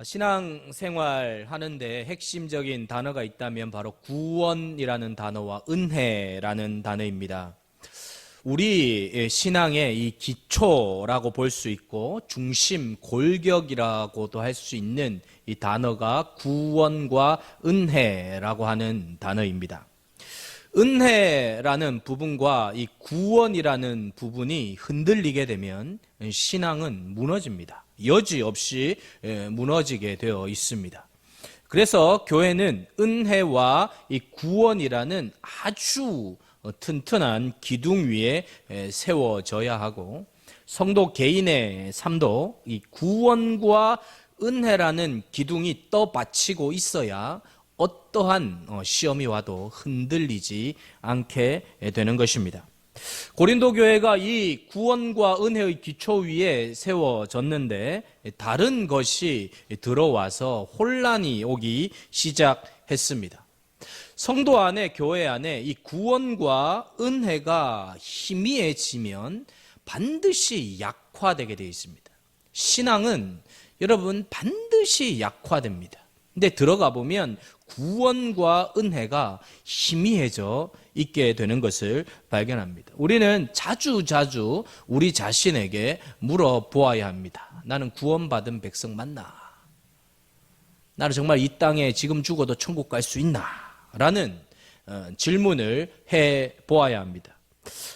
신앙생활 하는데 핵심적인 단어가 있다면 바로 구원이라는 단어와 은혜라는 단어입니다. 우리 신앙의 이 기초라고 볼 수 있고 중심, 골격이라고도 할 수 있는 이 단어가 구원과 은혜라고 하는 단어입니다. 은혜라는 부분과 이 구원이라는 부분이 흔들리게 되면 신앙은 무너집니다. 여지없이 무너지게 되어 있습니다. 그래서 교회는 은혜와 이 구원이라는 아주 튼튼한 기둥 위에 세워져야 하고, 성도 개인의 삶도 이 구원과 은혜라는 기둥이 떠받치고 있어야 어떠한 시험이 와도 흔들리지 않게 되는 것입니다. 고린도 교회가 이 구원과 은혜의 기초 위에 세워졌는데 다른 것이 들어와서 혼란이 오기 시작했습니다. 성도 안에, 교회 안에 이 구원과 은혜가 희미해지면 반드시 약화되게 되어 있습니다. 신앙은 여러분 반드시 약화됩니다. 근데 들어가 보면 구원과 은혜가 희미해져 있게 되는 것을 발견합니다. 우리는 자주 우리 자신에게 물어보아야 합니다. 나는 구원받은 백성 맞나? 나는 정말 이 땅에 지금 죽어도 천국 갈 수 있나? 라는 질문을 해보아야 합니다.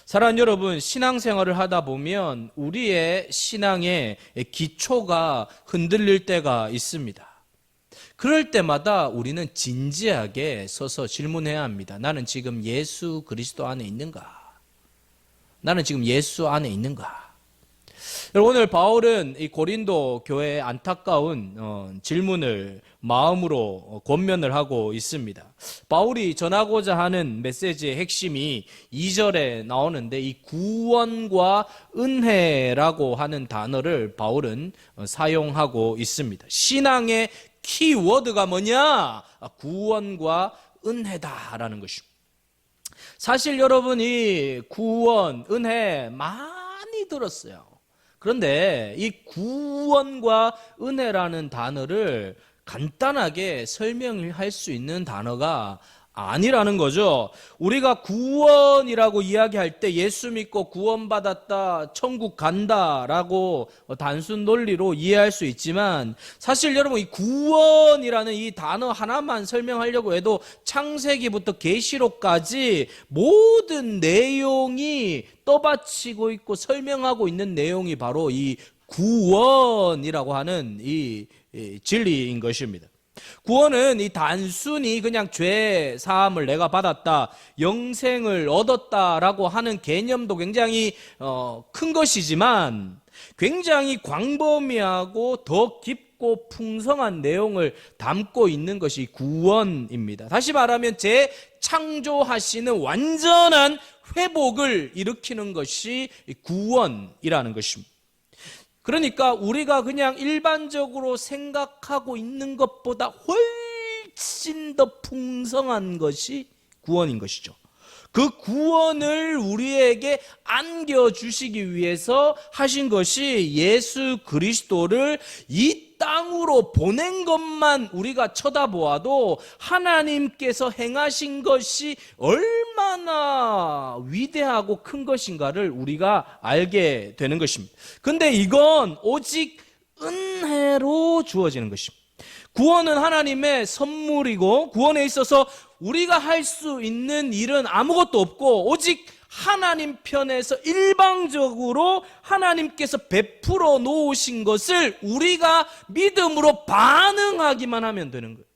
사랑하는 여러분, 신앙생활을 하다 보면 우리의 신앙의 기초가 흔들릴 때가 있습니다. 그럴 때마다 우리는 진지하게 서서 질문해야 합니다. 나는 지금 예수 그리스도 안에 있는가? 나는 지금 예수 안에 있는가? 오늘 바울은 이 고린도 교회의 안타까운 질문을 마음으로 권면을 하고 있습니다. 바울이 전하고자 하는 메시지의 핵심이 2절에 나오는데, 이 구원과 은혜라고 하는 단어를 바울은 사용하고 있습니다. 신앙의 키워드가 뭐냐? 구원과 은혜다라는 것입니다. 사실 여러분이 구원, 은혜 많이 들었어요. 그런데 이 구원과 은혜라는 단어를 간단하게 설명할 수 있는 단어가 아니라는 거죠. 우리가 구원이라고 이야기할 때 예수 믿고 구원받았다, 천국 간다라고 단순 논리로 이해할 수 있지만, 사실 여러분 이 구원이라는 이 단어 하나만 설명하려고 해도 창세기부터 계시록까지 모든 내용이 떠받치고 있고 설명하고 있는 내용이 바로 이 구원이라고 하는 이 진리인 것입니다. 구원은 이 단순히 그냥 죄 사함을 내가 받았다, 영생을 얻었다라고 하는 개념도 굉장히 큰 것이지만, 굉장히 광범위하고 더 깊고 풍성한 내용을 담고 있는 것이 구원입니다. 다시 말하면 재창조하시는 완전한 회복을 일으키는 것이 구원이라는 것입니다. 그러니까 우리가 그냥 일반적으로 생각하고 있는 것보다 훨씬 더 풍성한 것이 구원인 것이죠. 그 구원을 우리에게 안겨주시기 위해서 하신 것이 예수 그리스도를 이 땅으로 보낸 것만 우리가 쳐다보아도 하나님께서 행하신 것이 얼마나 위대하고 큰 것인가를 우리가 알게 되는 것입니다. 근데 이건 오직 은혜로 주어지는 것입니다. 구원은 하나님의 선물이고, 구원에 있어서 우리가 할 수 있는 일은 아무것도 없고, 오직 하나님 편에서 일방적으로 하나님께서 베풀어 놓으신 것을 우리가 믿음으로 반응하기만 하면 되는 거예요.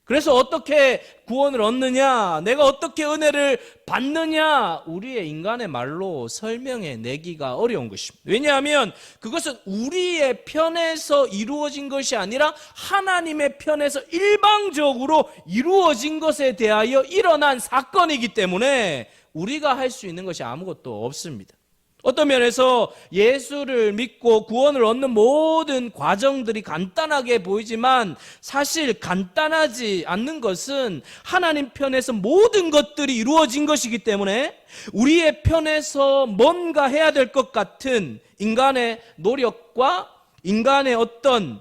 그래서 어떻게 구원을 얻느냐, 내가 어떻게 은혜를 받느냐, 우리의 인간의 말로 설명해 내기가 어려운 것입니다. 왜냐하면 그것은 우리의 편에서 이루어진 것이 아니라 하나님의 편에서 일방적으로 이루어진 것에 대하여 일어난 사건이기 때문에 우리가 할 수 있는 것이 아무것도 없습니다. 어떤 면에서 예수를 믿고 구원을 얻는 모든 과정들이 간단하게 보이지만, 사실 간단하지 않는 것은 하나님 편에서 모든 것들이 이루어진 것이기 때문에 우리의 편에서 뭔가 해야 될 것 같은 인간의 노력과 인간의 어떤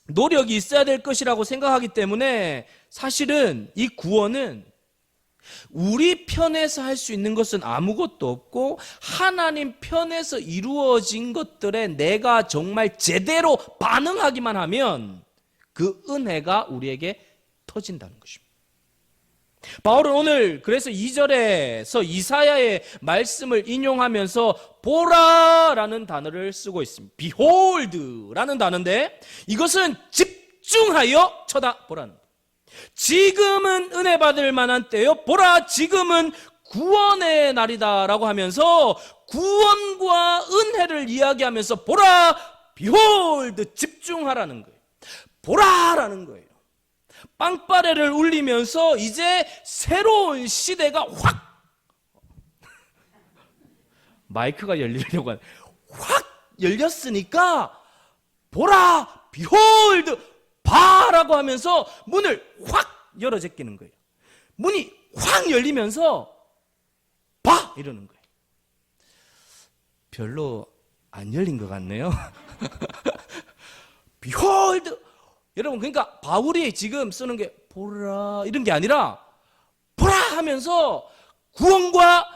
노력이 있어야 될 것이라고 생각하기 때문에 사실은 이 구원은 우리 편에서 할 수 있는 것은 아무것도 없고 하나님 편에서 이루어진 것들에 내가 정말 제대로 반응하기만 하면 그 은혜가 우리에게 터진다는 것입니다. 바울은 오늘 그래서 2절에서 이사야의 말씀을 인용하면서 보라라는 단어를 쓰고 있습니다. behold라는 단어인데 이것은 집중하여 쳐다보라는 거예요. 지금은 은혜 받을 만한 때요, 보라 지금은 구원의 날이다라고 하면서 구원과 은혜를 이야기하면서 보라 behold 집중하라는 거예요. 보라라는 거예요. 빵빠레를 울리면서 이제 새로운 시대가 확 마이크가 열리려고 확 열렸으니까 보라 behold 봐라고 하면서 문을 확 열어 제끼는 거예요. 문이 확 열리면서 봐 이러는 거예요. 별로 안 열린 것 같네요. behold 여러분, 그러니까 바울이 지금 쓰는 게 보라 이런 게 아니라 보라 하면서 구원과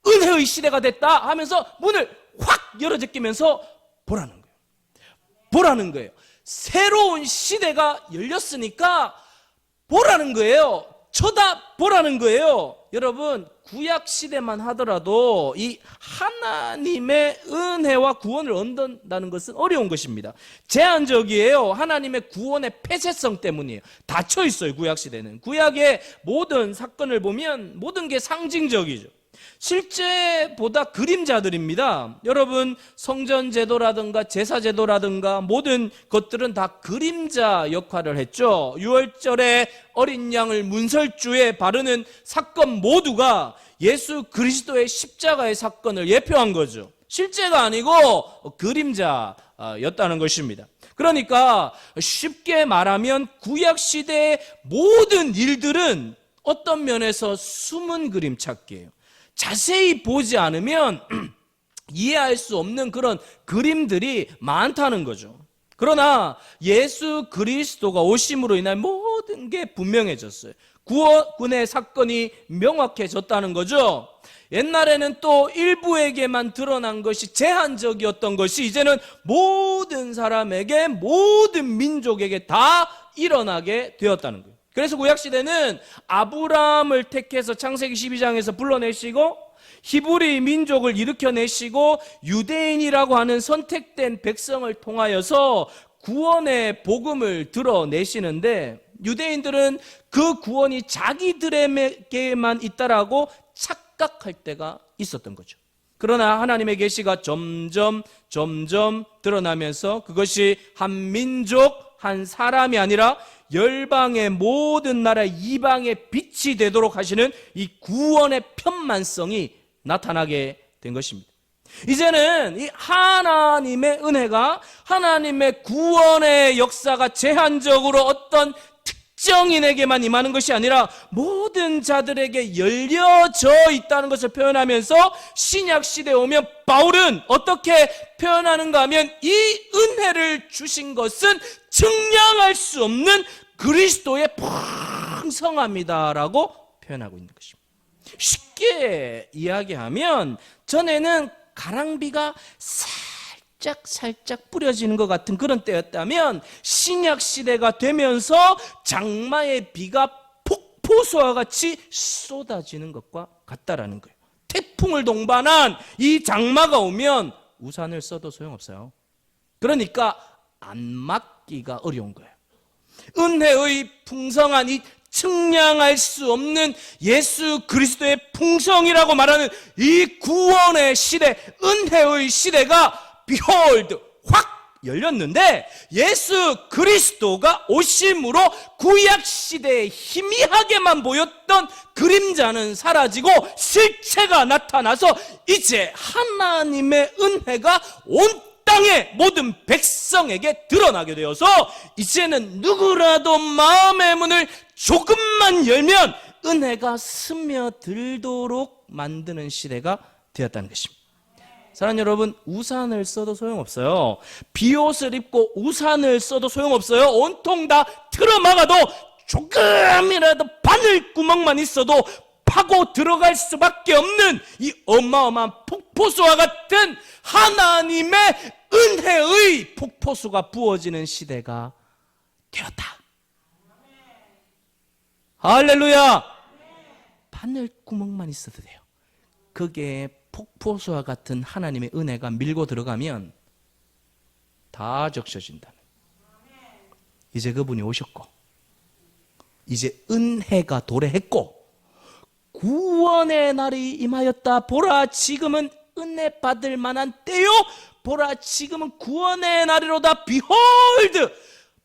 은혜의 시대가 됐다 하면서 문을 확 열어 제끼면서 보라는 거예요. 보라는 거예요. 새로운 시대가 열렸으니까 보라는 거예요. 쳐다보라는 거예요. 여러분, 구약 시대만 하더라도 이 하나님의 은혜와 구원을 얻는다는 것은 어려운 것입니다. 제한적이에요. 하나님의 구원의 폐쇄성 때문이에요. 닫혀 있어요. 구약 시대는. 구약의 모든 사건을 보면 모든 게 상징적이죠. 실제보다 그림자들입니다. 여러분, 성전 제도라든가 제사 제도라든가 모든 것들은 다 그림자 역할을 했죠. 유월절에 어린 양을 문설주에 바르는 사건 모두가 예수 그리스도의 십자가의 사건을 예표한 거죠. 실제가 아니고 그림자였다는 것입니다. 그러니까 쉽게 말하면 구약 시대의 모든 일들은 어떤 면에서 숨은 그림 찾기예요. 자세히 보지 않으면 이해할 수 없는 그런 그림들이 많다는 거죠. 그러나 예수 그리스도가 오심으로 인한 모든 게 분명해졌어요. 구원의 사건이 명확해졌다는 거죠. 옛날에는 또 일부에게만 드러난 것이 제한적이었던 것이 이제는 모든 사람에게, 모든 민족에게 다 일어나게 되었다는 거예요. 그래서 구약시대는 아브라함을 택해서 창세기 12장에서 불러내시고 히브리 민족을 일으켜내시고 유대인이라고 하는 선택된 백성을 통하여서 구원의 복음을 드러내시는데 유대인들은 그 구원이 자기들에게만 있다라고 착각할 때가 있었던 거죠. 그러나 하나님의 계시가 점점 드러나면서 그것이 한 민족, 한 사람이 아니라 열방의 모든 나라 이방의 빛이 되도록 하시는 이 구원의 편만성이 나타나게 된 것입니다. 이제는 이 하나님의 은혜가, 하나님의 구원의 역사가 제한적으로 어떤 특정인에게만 임하는 것이 아니라 모든 자들에게 열려져 있다는 것을 표현하면서 신약 시대에 오면 바울은 어떻게 표현하는가 하면 이 은혜를 주신 것은 증량할 수 없는 그리스도의 풍성함이다라고 표현하고 있는 것입니다. 쉽게 이야기하면 전에는 가랑비가 살짝 뿌려지는 것 같은 그런 때였다면 신약 시대가 되면서 장마의 비가 폭포수와 같이 쏟아지는 것과 같다라는 거예요. 태풍을 동반한 이 장마가 오면 우산을 써도 소용없어요. 그러니까 안 막기가 어려운 거예요. 은혜의 풍성한 이 측량할 수 없는 예수 그리스도의 풍성이라고 말하는 이 구원의 시대, 은혜의 시대가 behold 확 열렸는데 예수 그리스도가 오심으로 구약 시대에 희미하게만 보였던 그림자는 사라지고 실체가 나타나서 이제 하나님의 은혜가 온 땅의 모든 백성에게 드러나게 되어서 이제는 누구라도 마음의 문을 조금만 열면 은혜가 스며들도록 만드는 시대가 되었다는 것입니다. 사랑하는 여러분, 우산을 써도 소용없어요. 비옷을 입고 우산을 써도 소용없어요. 온통 다 틀어막아도 조금이라도 바늘구멍만 있어도 파고 들어갈 수밖에 없는 이 어마어마한 폭포수와 같은 하나님의 은혜의 폭포수가 부어지는 시대가 되었다. 할렐루야. 바늘구멍만 있어도 돼요. 그게 폭포수와 같은 하나님의 은혜가 밀고 들어가면 다 적셔진다는. 이제 그분이 오셨고 이제 은혜가 도래했고 구원의 날이 임하였다. 보라, 지금은 은혜 받을 만한 때요. 보라, 지금은 구원의 날이로다. 비홀드,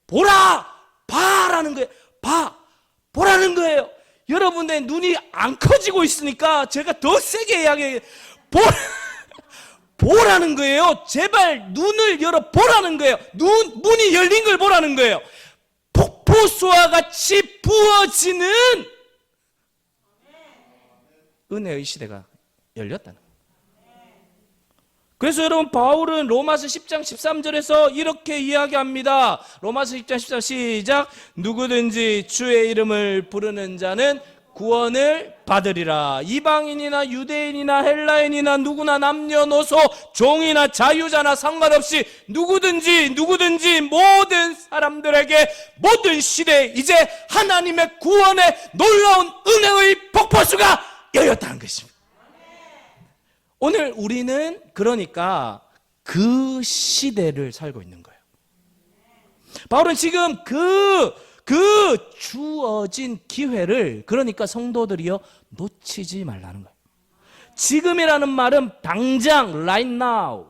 보라, 봐라는 거예요. 보라는 거예요. 여러분의 눈이 안 커지고 있으니까 제가 더 세게 이야기해요. 보라는 거예요. 제발 눈을 열어 보라는 거예요. 문이 열린 걸 보라는 거예요. 폭포수와 같이 부어지는 은혜의 시대가 열렸다는 거예요. 그래서 여러분, 바울은 로마서 10장 13절에서 이렇게 이야기합니다. 로마서 10장 13절 시작. 누구든지 주의 이름을 부르는 자는 구원을 받으리라. 이방인이나 유대인이나 헬라인이나 누구나 남녀노소 종이나 자유자나 상관없이 누구든지 모든 사람들에게 모든 시대에 이제 하나님의 구원의 놀라운 은혜의 폭포수가 열렸다는 것입니다. 오늘 우리는 그러니까 그 시대를 살고 있는 거예요. 바울은 지금 그 주어진 기회를 그러니까 성도들이여 놓치지 말라는 거예요. 지금이라는 말은 당장 right now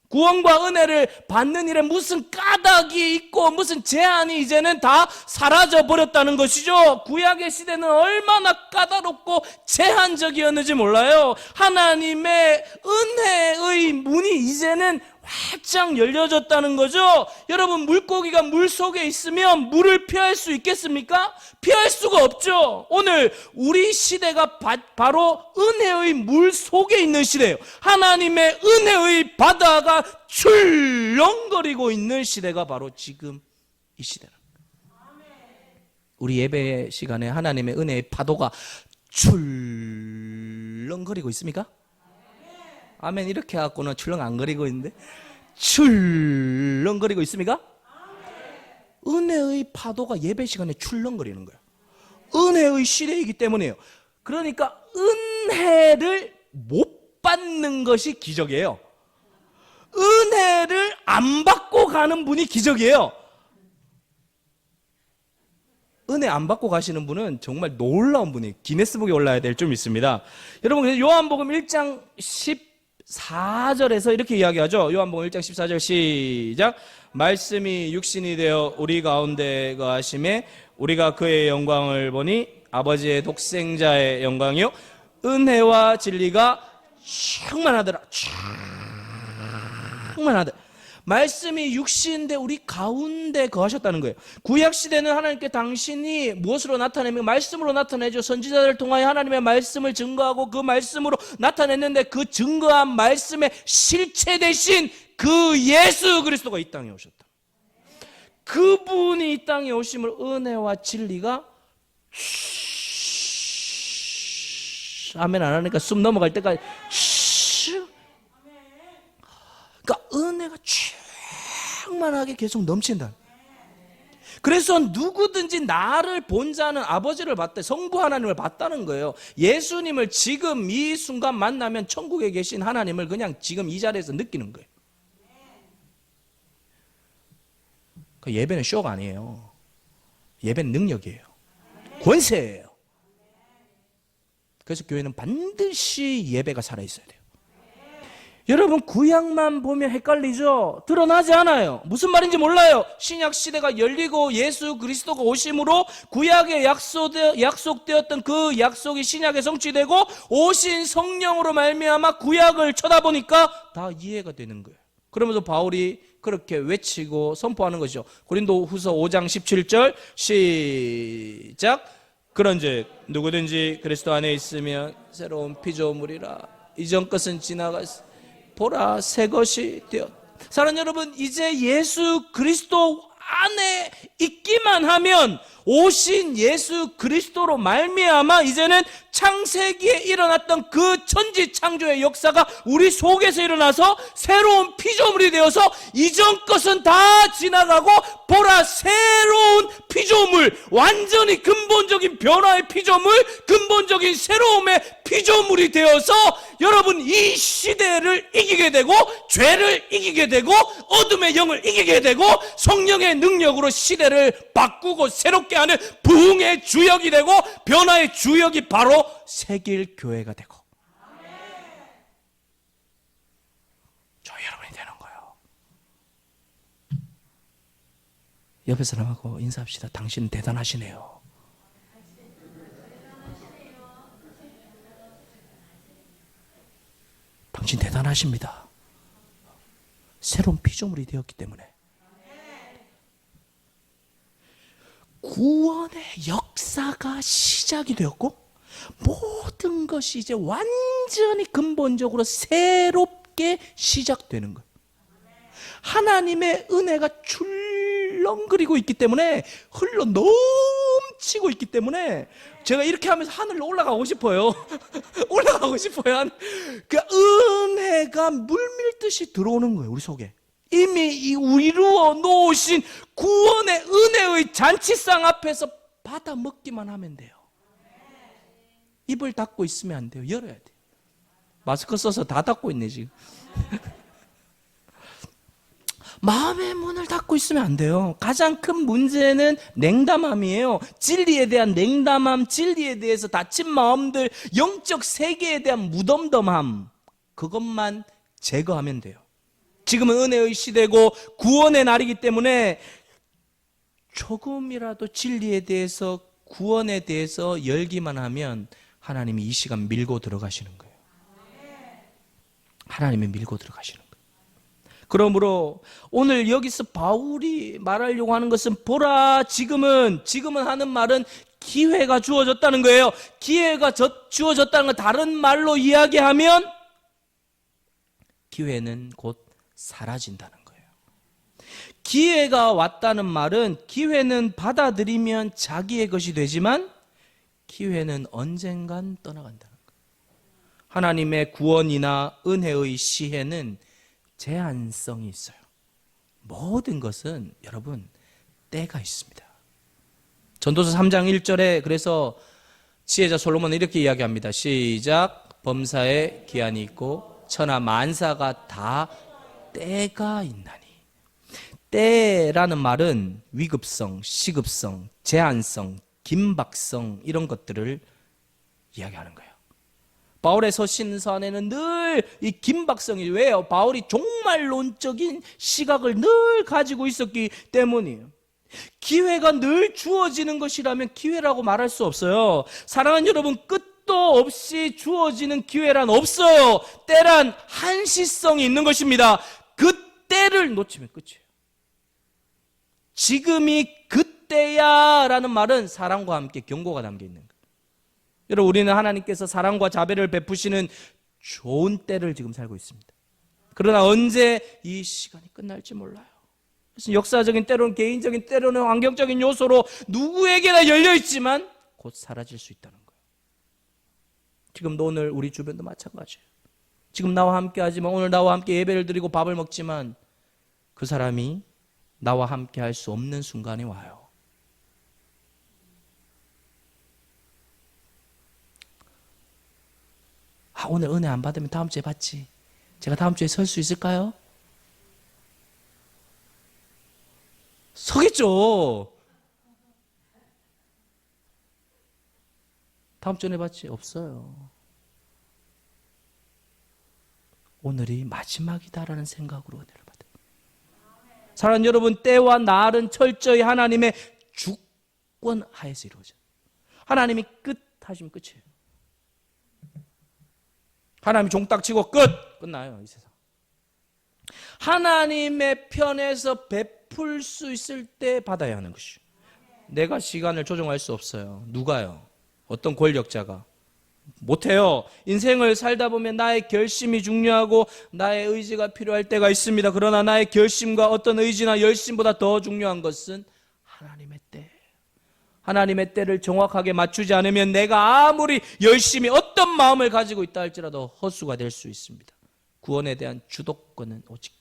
구원과 은혜를 받는 일에 무슨 까닭이 있고 무슨 제한이 이제는 다 사라져 버렸다는 것이죠. 구약의 시대는 얼마나 까다롭고 제한적이었는지 몰라요. 하나님의 은혜의 문이 이제는 활짝 열려졌다는 거죠. 여러분, 물고기가 물 속에 있으면 물을 피할 수 있겠습니까? 피할 수가 없죠. 오늘 우리 시대가 바로 은혜의 물 속에 있는 시대예요. 하나님의 은혜의 바다가 출렁거리고 있는 시대가 바로 지금 이 시대라. 우리 예배 시간에 하나님의 은혜의 파도가 출렁거리고 있습니까? 아멘. 이렇게 해갖고는 출렁 안 거리고 있는데 출렁거리고 있습니까? 은혜의 파도가 예배 시간에 출렁거리는 거예요. 은혜의 시대이기 때문이에요. 그러니까 은혜를 못 받는 것이 기적이에요. 은혜를 안 받고 가는 분이 기적이에요. 은혜 안 받고 가시는 분은 정말 놀라운 분이 기네스북에 올라야 될 좀 있습니다. 여러분, 요한복음 1장 14절에서 이렇게 이야기하죠. 요한복음 1장 14절 시작. 말씀이 육신이 되어 우리 가운데 거하심에 우리가 그의 영광을 보니 아버지의 독생자의 영광이요 은혜와 진리가 충만하더라. 충만하더라. 말씀이 육신인데 우리 가운데 거하셨다는 거예요. 구약시대는 하나님께 당신이 무엇으로 나타내며 말씀으로 나타내죠. 선지자들을 통하여 하나님의 말씀을 증거하고 그 말씀으로 나타냈는데 그 증거한 말씀의 실체 대신 그 예수 그리스도가 이 땅에 오셨다. 그분이 이 땅에 오심을 은혜와 진리가 아멘 안 하니까 숨 넘어갈 때까지 그러니까 은혜가 충만하게 계속 넘친다. 그래서 누구든지 나를 본 자는 아버지를 봤다. 성부 하나님을 봤다는 거예요. 예수님을 지금 이 순간 만나면 천국에 계신 하나님을 그냥 지금 이 자리에서 느끼는 거예요. 그 예배는 쇼가 아니에요. 예배는 능력이에요. 권세예요. 그래서 교회는 반드시 예배가 살아있어야 돼요. 여러분, 구약만 보면 헷갈리죠? 드러나지 않아요. 무슨 말인지 몰라요. 신약 시대가 열리고 예수 그리스도가 오심으로 구약에 약속되었던 그 약속이 신약에 성취되고 오신 성령으로 말미암아 구약을 쳐다보니까 다 이해가 되는 거예요. 그러면서 바울이 그렇게 외치고 선포하는 것이죠. 고린도후서 5장 17절 시작. 그런즉 누구든지 그리스도 안에 있으면 새로운 피조물이라. 이전 것은 지나갔으니 보라 새 것이 되었다. 사랑하는 여러분, 이제 예수 그리스도 안에 있기만 하면, 오신 예수 그리스도로 말미암아 이제는 창세기에 일어났던 그 천지 창조의 역사가 우리 속에서 일어나서 새로운 피조물이 되어서 이전 것은 다 지나가고 보라 새로운 피조물, 완전히 근본적인 변화의 피조물, 근본적인 새로움의 피조물이 되어서 여러분 이 시대를 이기게 되고, 죄를 이기게 되고, 어둠의 영을 이기게 되고, 성령의 능력으로 시대를 바꾸고 새롭게 하는 부흥의 주역이 되고, 변화의 주역이 바로 세길 교회가 되고, 저 여러분이 되는 거예요. 옆에 사람하고 인사합시다. 당신 대단하시네요. 당신 대단하십니다. 새로운 피조물이 되었기 때문에. 구원의 역사가 시작이 되었고, 모든 것이 이제 완전히 근본적으로 새롭게 시작되는 거예요. 하나님의 은혜가 출렁거리고 있기 때문에, 흘러 넘치고 있기 때문에 제가 이렇게 하면서 하늘로 올라가고 싶어요. 올라가고 싶어요. 그 은혜가 물밀듯이 들어오는 거예요, 우리 속에. 이미 이루어 놓으신 구원의 은혜의 잔치상 앞에서 받아 먹기만 하면 돼요. 입을 닫고 있으면 안 돼요. 열어야 돼요. 마스크 써서 다 닫고 있네 지금. 마음의 문을 닫고 있으면 안 돼요. 가장 큰 문제는 냉담함이에요. 진리에 대한 냉담함, 진리에 대해서 닫힌 마음들, 영적 세계에 대한 무덤덤함, 그것만 제거하면 돼요. 지금은 은혜의 시대고 구원의 날이기 때문에 조금이라도 진리에 대해서, 구원에 대해서 열기만 하면 하나님이 이 시간 밀고 들어가시는 거예요. 하나님이 밀고 들어가시는 거예요. 그러므로 오늘 여기서 바울이 말하려고 하는 것은, 보라 지금은 하는 말은 기회가 주어졌다는 거예요. 기회가 주어졌다는 건 다른 말로 이야기하면 기회는 곧 사라진다는 거예요. 기회가 왔다는 말은, 기회는 받아들이면 자기의 것이 되지만 기회는 언젠간 떠나간다는 거예요. 하나님의 구원이나 은혜의 시혜는 제한성이 있어요. 모든 것은 여러분 때가 있습니다. 전도서 3장 1절에 그래서 지혜자 솔로몬은 이렇게 이야기합니다. 시작. 범사에 기한이 있고 천하 만사가 다 때가 있나니. 때라는 말은 위급성, 시급성, 제한성, 긴박성, 이런 것들을 이야기하는 거예요. 바울의 서신서 안에는 늘 이 긴박성이, 왜요? 바울이 종말론적인 시각을 늘 가지고 있었기 때문이에요. 기회가 늘 주어지는 것이라면 기회라고 말할 수 없어요. 사랑하는 여러분, 끝도 없이 주어지는 기회란 없어요. 때란 한시성이 있는 것입니다. 그 때를 놓치면 끝이에요. 지금이 그때야 라는 말은 사랑과 함께 경고가 담겨 있는 거예요. 여러분, 우리는 하나님께서 사랑과 자비를 베푸시는 좋은 때를 지금 살고 있습니다. 그러나 언제 이 시간이 끝날지 몰라요. 그래서 역사적인 때로는, 개인적인 때로는, 환경적인 요소로 누구에게나 열려있지만 곧 사라질 수 있다는 거예요. 지금도 오늘 우리 주변도 마찬가지예요. 지금 나와 함께 하지만, 오늘 나와 함께 예배를 드리고 밥을 먹지만 그 사람이 나와 함께 할 수 없는 순간이 와요. 오늘 은혜 안 받으면 다음 주에 받지. 제가 다음 주에 설 수 있을까요? 서겠죠. 다음 주에 받지? 없어요. 오늘이 마지막이다라는 생각으로 은혜를 받아요. 사랑하는 여러분, 때와 날은 철저히 하나님의 주권 하에서 이루어져요. 하나님이 끝 하시면 끝이에요. 하나님이 종딱 치고 끝나요, 이 세상. 하나님의 편에서 베풀 수 있을 때 받아야 하는 것이요. 내가 시간을 조정할 수 없어요. 누가요? 어떤 권력자가? 못해요. 인생을 살다 보면 나의 결심이 중요하고 나의 의지가 필요할 때가 있습니다. 그러나 나의 결심과 어떤 의지나 열심보다 더 중요한 것은 하나님의 때. 하나님의 때를 정확하게 맞추지 않으면 내가 아무리 열심히 어떤 마음을 가지고 있다 할지라도 헛수가 될 수 있습니다. 구원에 대한 주도권은 오직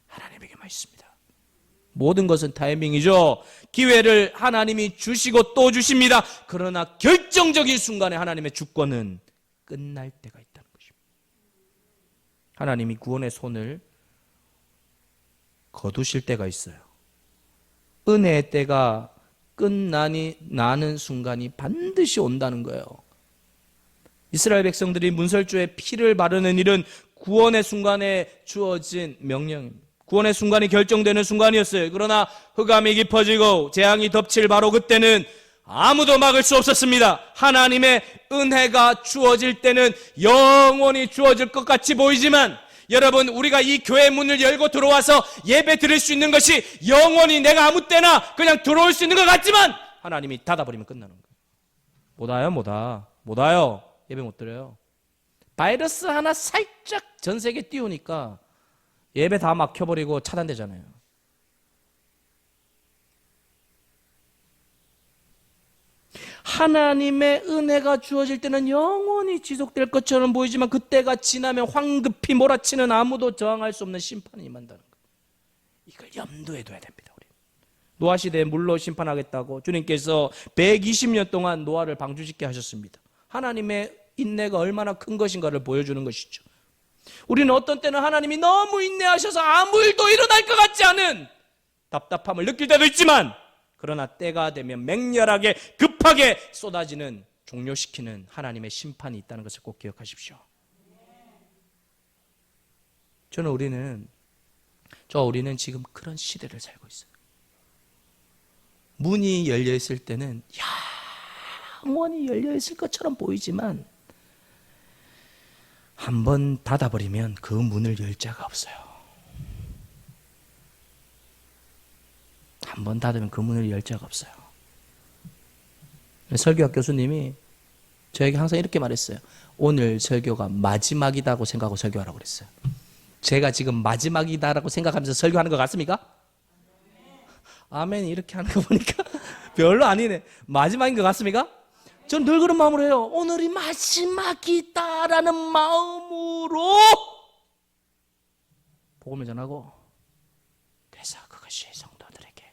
하나님에게만 있습니다. 모든 것은 타이밍이죠. 기회를 하나님이 주시고 또 주십니다. 그러나 결정적인 순간에 하나님의 주권은 끝날 때가 있다는 것입니다. 하나님이 구원의 손을 거두실 때가 있어요. 은혜의 때가 끝나는 순간이 반드시 온다는 거예요. 이스라엘 백성들이 문설주에 피를 바르는 일은 구원의 순간에 주어진 명령입니다. 구원의 순간이 결정되는 순간이었어요. 그러나 흑암이 깊어지고 재앙이 덮칠 바로 그때는 아무도 막을 수 없었습니다. 하나님의 은혜가 주어질 때는 영원히 주어질 것 같이 보이지만 여러분, 우리가 이 교회 문을 열고 들어와서 예배 드릴 수 있는 것이 영원히 내가 아무 때나 그냥 들어올 수 있는 것 같지만 하나님이 닫아버리면 끝나는 거예요. 못 와요. 예배 못 드려요. 바이러스 하나 살짝 전 세계 띄우니까 예배 다 막혀버리고 차단되잖아요. 하나님의 은혜가 주어질 때는 영원히 지속될 것처럼 보이지만 그때가 지나면 황급히 몰아치는 아무도 저항할 수 없는 심판이 임한다는 거예요. 이걸 염두에 둬야 됩니다. 우리 노아 시대에 물로 심판하겠다고 주님께서 120년 동안 노아를 방주짓게 하셨습니다. 하나님의 인내가 얼마나 큰 것인가를 보여주는 것이죠. 우리는 어떤 때는 하나님이 너무 인내하셔서 아무 일도 일어날 것 같지 않은 답답함을 느낄 때도 있지만 그러나 때가 되면 맹렬하게 급하게 쏟아지는 종료시키는 하나님의 심판이 있다는 것을 꼭 기억하십시오. 우리는 지금 그런 시대를 살고 있어요. 문이 열려 있을 때는 영원히 열려 있을 것처럼 보이지만 한번 닫아버리면 그 문을 열 자가 없어요. 한번 닫으면 그 문을 열 자가 없어요. 설교학 교수님이 저에게 항상 이렇게 말했어요. 오늘 설교가 마지막이다고 생각하고 설교하라고 그랬어요. 제가 지금 마지막이다라고 생각하면서 설교하는 것 같습니까? 아멘. 이렇게 하는 거 보니까 별로 아니네. 마지막인 것 같습니까? 전 늘 그런 마음으로 해요. 오늘이 마지막이다라는 마음으로 복음을 전하고, 그래서 그것이 성도들에게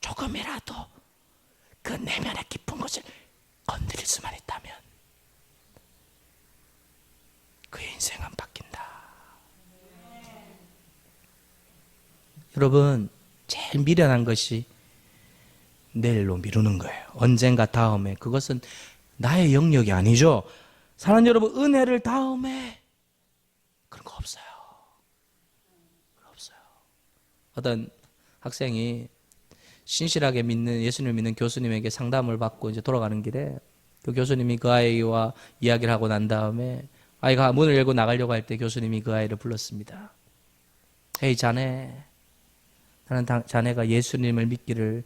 조금이라도 그 내면의 깊은 곳을 건드릴 수만 있다면 그의 인생은 바뀐다. 여러분, 제일 미련한 것이 내일로 미루는 거예요. 언젠가 다음에. 그것은 나의 영역이 아니죠. 사랑하는 여러분, 은혜를 다음에 그런 거 없어요. 어떤 학생이 신실하게 믿는, 예수님을 믿는 교수님에게 상담을 받고 이제 돌아가는 길에 그 교수님이 그 아이와 이야기를 하고 난 다음에 아이가 문을 열고 나가려고 할 때 교수님이 그 아이를 불렀습니다. 헤이 자네, 나는 자네가 예수님을 믿기를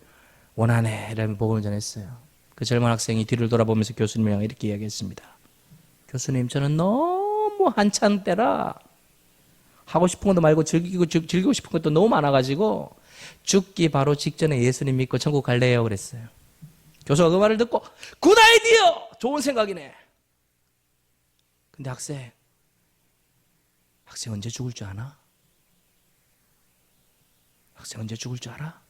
원하네 라며 복음을 전했어요. 그 젊은 학생이 뒤를 돌아보면서 교수님이랑 이렇게 이야기했습니다. 교수님, 저는 너무 한창 때라 하고 싶은 것도 말고 즐기고 싶은 것도 너무 많아가지고 죽기 바로 직전에 예수님 믿고 천국 갈래요 그랬어요. 교수가 그 말을 듣고 굿 아이디어! 좋은 생각이네. 근데 학생 언제 죽을 줄 아나? 학생 언제 죽을 줄 알아?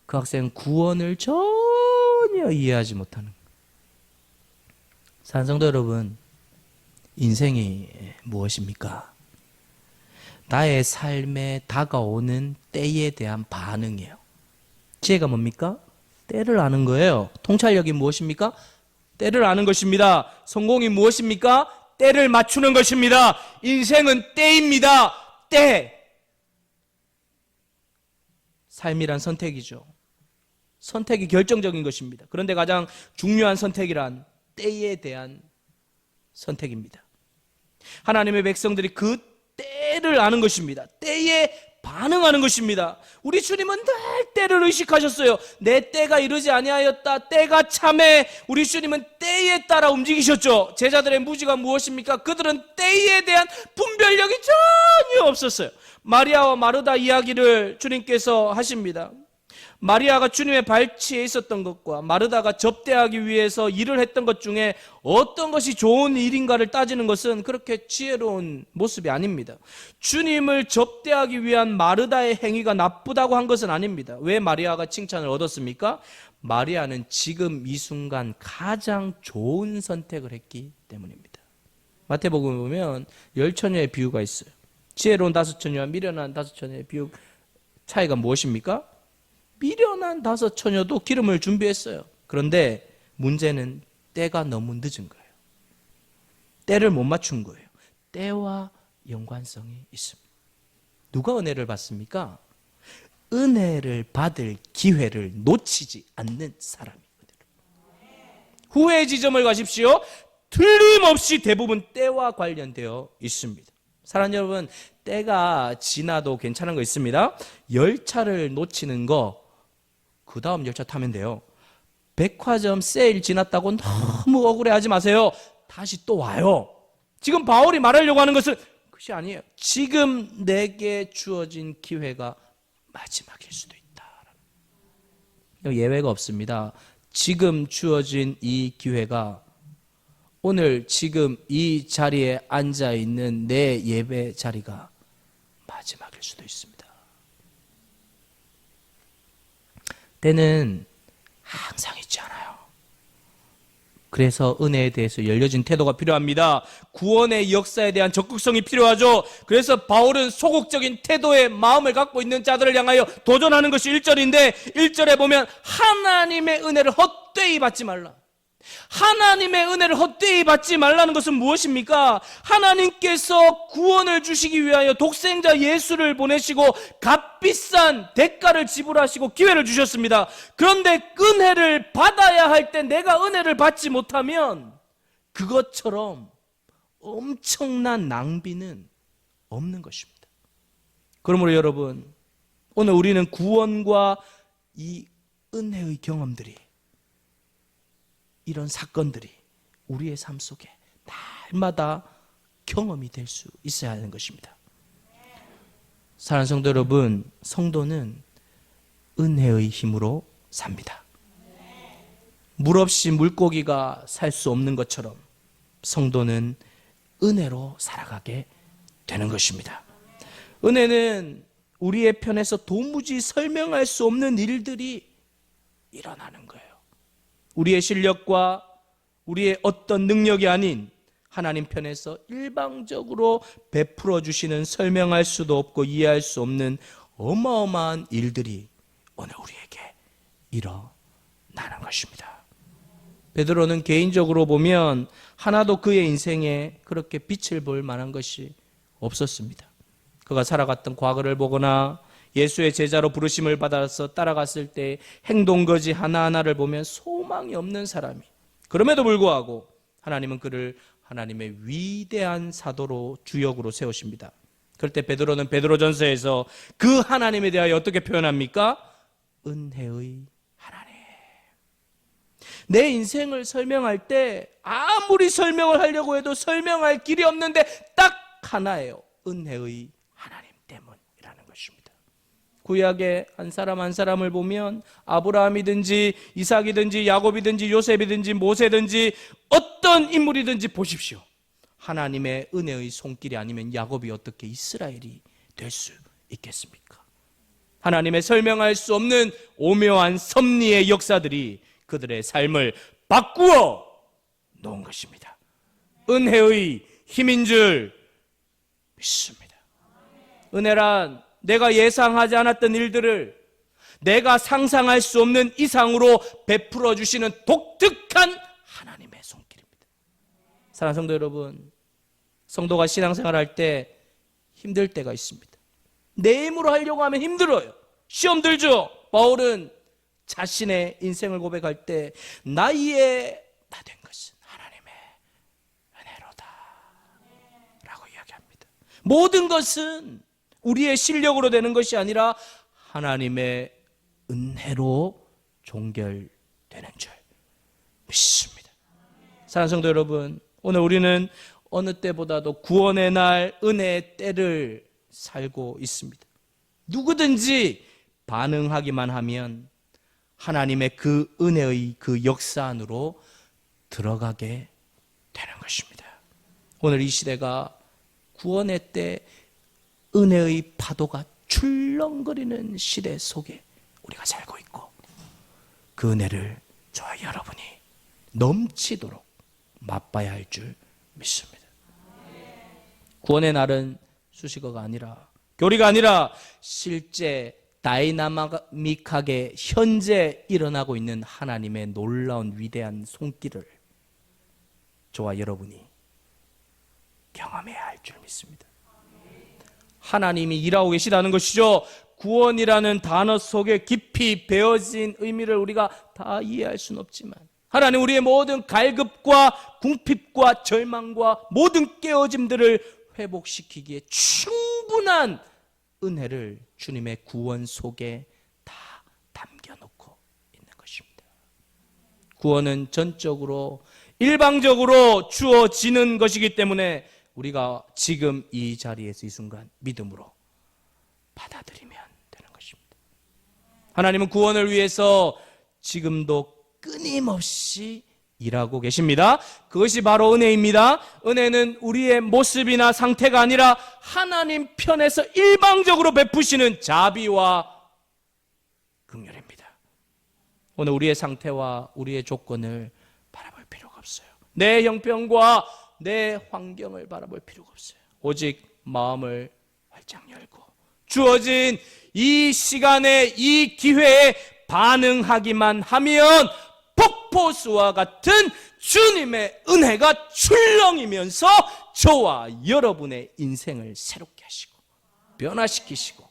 그 학생은 구원을 전혀 이해하지 못하는 거예요. 사랑하는 성도 여러분, 인생이 무엇입니까? 나의 삶에 다가오는 때에 대한 반응이에요. 지혜가 뭡니까? 때를 아는 거예요. 통찰력이 무엇입니까? 때를 아는 것입니다. 성공이 무엇입니까? 때를 맞추는 것입니다. 인생은 때입니다. 때. 삶이란 선택이죠. 선택이 결정적인 것입니다. 그런데 가장 중요한 선택이란 때에 대한 선택입니다. 하나님의 백성들이 그 때를 아는 것입니다. 때에 반응하는 것입니다. 우리 주님은 늘 때를 의식하셨어요. 내 때가 이르지 아니하였다. 때가 참해. 우리 주님은 때에 따라 움직이셨죠. 제자들의 무지가 무엇입니까? 그들은 때에 대한 분별력이 전혀 없었어요. 마리아와 마르다 이야기를 주님께서 하십니다. 마리아가 주님의 발치에 있었던 것과 마르다가 접대하기 위해서 일을 했던 것 중에 어떤 것이 좋은 일인가를 따지는 것은 그렇게 지혜로운 모습이 아닙니다. 주님을 접대하기 위한 마르다의 행위가 나쁘다고 한 것은 아닙니다. 왜 마리아가 칭찬을 얻었습니까? 마리아는 지금 이 순간 가장 좋은 선택을 했기 때문입니다. 마태복음에 보면 10처녀의 비유가 있어요. 지혜로운 5처녀와 미련한 5처녀의 비유 차이가 무엇입니까? 미련한 5처녀도 기름을 준비했어요. 그런데 문제는 때가 너무 늦은 거예요. 때를 못 맞춘 거예요. 때와 연관성이 있습니다. 누가 은혜를 받습니까? 은혜를 받을 기회를 놓치지 않는 사람이거든요. 후회 지점을 가십시오. 틀림없이 대부분 때와 관련되어 있습니다. 사랑하는 여러분, 때가 지나도 괜찮은 거 있습니다. 열차를 놓치는 거 그 다음 열차 타면 돼요. 백화점 세일 지났다고 너무 억울해하지 마세요. 다시 또 와요. 지금 바울이 말하려고 하는 것은 그것이 아니에요. 지금 내게 주어진 기회가 마지막일 수도 있다. 예외가 없습니다. 지금 주어진 이 기회가 오늘 지금 이 자리에 앉아있는 내 예배 자리가 마지막일 수도 있습니다. 때는 항상 있지 않아요. 그래서 은혜에 대해서 열려진 태도가 필요합니다. 구원의 역사에 대한 적극성이 필요하죠. 그래서 바울은 소극적인 태도의 마음을 갖고 있는 자들을 향하여 도전하는 것이 1절인데 1절에 보면 하나님의 은혜를 헛되이 받지 말라. 하나님의 은혜를 헛되이 받지 말라는 것은 무엇입니까? 하나님께서 구원을 주시기 위하여 독생자 예수를 보내시고 값비싼 대가를 지불하시고 기회를 주셨습니다. 그런데 은혜를 받아야 할 때 내가 은혜를 받지 못하면 그것처럼 엄청난 낭비는 없는 것입니다. 그러므로 여러분, 오늘 우리는 구원과 이 은혜의 경험들이, 이런 사건들이 우리의 삶 속에 날마다 경험이 될 수 있어야 하는 것입니다. 사랑하는 성도 여러분, 성도는 은혜의 힘으로 삽니다. 물 없이 물고기가 살 수 없는 것처럼 성도는 은혜로 살아가게 되는 것입니다. 은혜는 우리의 편에서 도무지 설명할 수 없는 일들이 일어나는 거예요. 우리의 실력과 우리의 어떤 능력이 아닌 하나님 편에서 일방적으로 베풀어 주시는, 설명할 수도 없고 이해할 수 없는 어마어마한 일들이 오늘 우리에게 일어나는 것입니다. 베드로는 개인적으로 보면 하나도 그의 인생에 그렇게 빛을 볼 만한 것이 없었습니다. 그가 살아갔던 과거를 보거나 예수의 제자로 부르심을 받아서 따라갔을 때 행동거지 하나하나를 보면 소망이 없는 사람이, 그럼에도 불구하고 하나님은 그를 하나님의 위대한 사도로 주역으로 세우십니다. 그럴 때 베드로는 베드로전서에서 그 하나님에 대하여 어떻게 표현합니까? 은혜의 하나님. 내 인생을 설명할 때 아무리 설명을 하려고 해도 설명할 길이 없는데 딱 하나예요. 은혜의 하나님 때문이라는 것입니다. 구약의 한 사람 한 사람을 보면 아브라함이든지 이삭이든지 야곱이든지 요셉이든지 모세든지 어떤 인물이든지 보십시오. 하나님의 은혜의 손길이 아니면 야곱이 어떻게 이스라엘이 될 수 있겠습니까? 하나님의 설명할 수 없는 오묘한 섭리의 역사들이 그들의 삶을 바꾸어 놓은 것입니다. 은혜의 힘인 줄 믿습니다. 은혜란 내가 예상하지 않았던 일들을 내가 상상할 수 없는 이상으로 베풀어 주시는 독특한 하나님의 손길입니다. 사랑하는 성도 여러분, 성도가 신앙생활할 때 힘들 때가 있습니다. 내 힘으로 하려고 하면 힘들어요. 시험 들죠. 바울은 자신의 인생을 고백할 때 나이에 다 된 것은 하나님의 은혜로다 라고 이야기합니다. 모든 것은 우리의 실력으로 되는 것이 아니라 하나님의 은혜로 종결되는 줄 믿습니다. 사랑하는 성도 여러분, 오늘 우리는 어느 때보다도 구원의 날, 은혜의 때를 살고 있습니다. 누구든지 반응하기만 하면 하나님의 그 은혜의 그 역사 안으로 들어가게 되는 것입니다. 오늘 이 시대가 구원의 때 은혜의 파도가 출렁거리는 시대 속에 우리가 살고 있고, 그 은혜를 저와 여러분이 넘치도록 맛봐야 할 줄 믿습니다. 구원의 날은 수식어가 아니라, 교리가 아니라 실제 다이나믹하게 현재 일어나고 있는 하나님의 놀라운 위대한 손길을 저와 여러분이 경험해야 할 줄 믿습니다. 하나님이 일하고 계시다는 것이죠. 구원이라는 단어 속에 깊이 배어진 의미를 우리가 다 이해할 수는 없지만, 하나님 우리의 모든 갈급과 궁핍과 절망과 모든 깨어짐들을 회복시키기에 충분한 은혜를 주님의 구원 속에 다 담겨놓고 있는 것입니다. 구원은 전적으로 일방적으로 주어지는 것이기 때문에 우리가 지금 이 자리에서 이 순간 믿음으로 받아들이면 되는 것입니다. 하나님은 구원을 위해서 지금도 끊임없이 일하고 계십니다. 그것이 바로 은혜입니다. 은혜는 우리의 모습이나 상태가 아니라 하나님 편에서 일방적으로 베푸시는 자비와 긍휼입니다. 오늘 우리의 상태와 우리의 조건을 바라볼 필요가 없어요. 내 형편과 내 환경을 바라볼 필요가 없어요. 오직 마음을 활짝 열고 주어진 이 시간에, 이 기회에 반응하기만 하면 폭포수와 같은 주님의 은혜가 출렁이면서 저와 여러분의 인생을 새롭게 하시고 변화시키시고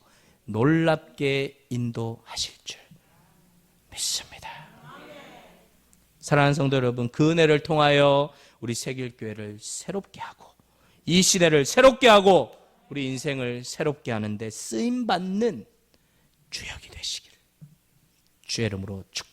놀랍게 인도하실 줄 믿습니다. 사랑하는 성도 여러분, 그 은혜를 통하여 우리 새길교회를 새롭게 하고 이 시대를 새롭게 하고 우리 인생을 새롭게 하는데 쓰임받는 주역이 되시기를 주의 이름으로 축복합니다.